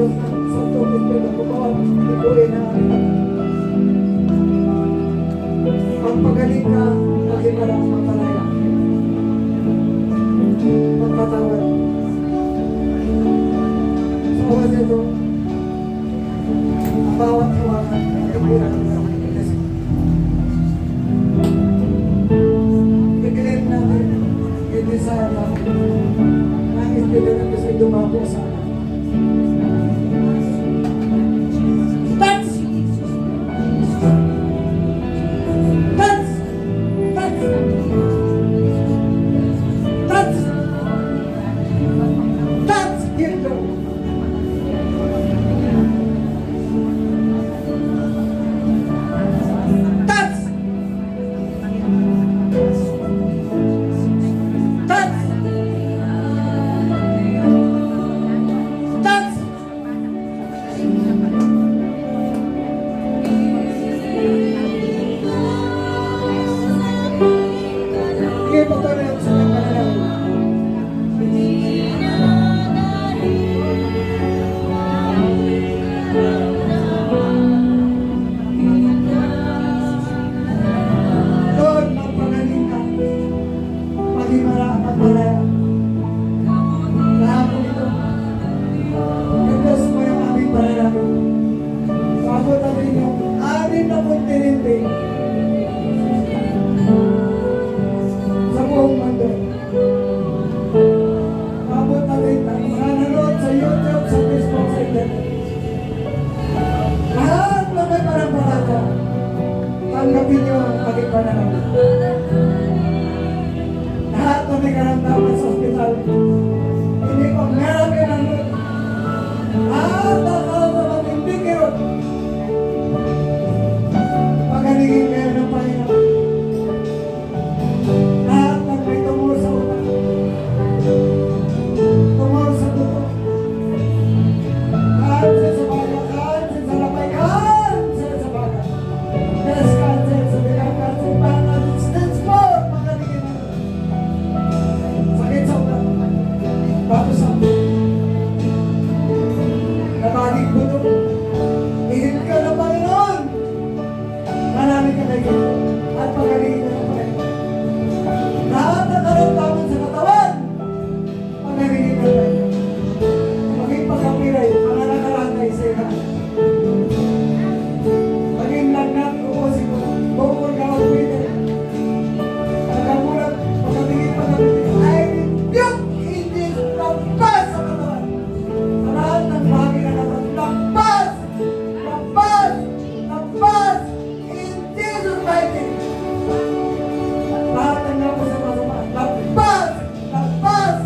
Diyos sa tubig na bukaw, ituloy na pagpagaling ka, maging marang mapalaya. Magpatawad. Sa oras nito, ang bawat hawakan ay iburan sa Pilipinas. Ikilim natin, i-desire natin, na istigan ng gusto dumabo sa akin. Tanggapin niyo ang aking pananaw. Lahat na may karamdaman sa ospital, hindi ko meron kayo ng lahat na karamdaman hindi kirot. Pagalingin kayo ng Panginoon. Lahat na may tumuro sa utak, tumuro sa buto, kanser sa baga, kanser sa lapay, kanser sa baga. Yes, kanser sa bilang kanser, parang na-distance po, pagalingin na. Sakit sa utak, bago sa utak. Nabalik buto, ihil ka ng Panginoon. Maraming ka kayo at pagalingin na ng Panginoon. Lahat na karamdaman sa katawan, pagalingin na tayo. Maging pagkapiray, mga nakaranay sa ina. Maging lagnat, uusik ko, bukol ka o winner. Nagamulat, pagkatingin, I rebuke in this lampas sa katawan. Sa lahat ng bahagi na katawan, lampas! Lampas! Lampas! In Jesus' mighty name. Lahat ng lampas sa masama, lampas! Lampas!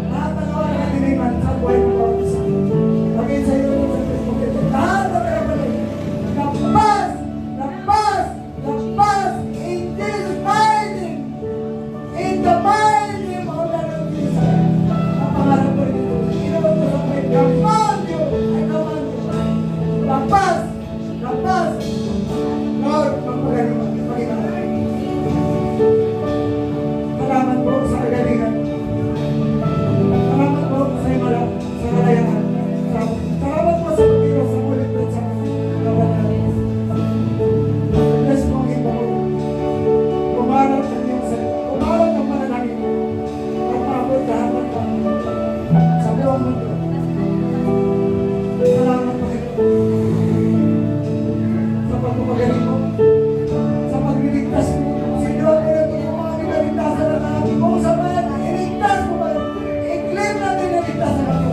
Lahat ng awa na katiliman sa buhay ng bawat isa. Maging sa iyo sa Facebook, lahat ng pinapanood, lampas! Lampas! Lampas! In Jesus' mighty name. In the mighty name of the Lord Jesus. Ang pangalan ko rin ito. Inabot ko sa mga command you. I command you. Lampas! Lampas! Lord, magpagaling mo. Pagkakaroon. Salamat po sa kagalingan. Salamat po sa himala, sa kalayahan. Salamat po sa pagkilos sa ulit at sa kawan natin. Bless mo ang iba mo. Kumarap ng iyong salita. Kumarap ng panalangin mo. At maabot lahat ng tao sa buong mundo. Salamat po sa pagpapagaling mo. Sa pagliligtas mo. Sino ang pinatulong mo ang pinaligtasan ng ating buong samahan? Iligtas mo ba? I-claim natin na ligtasan natin.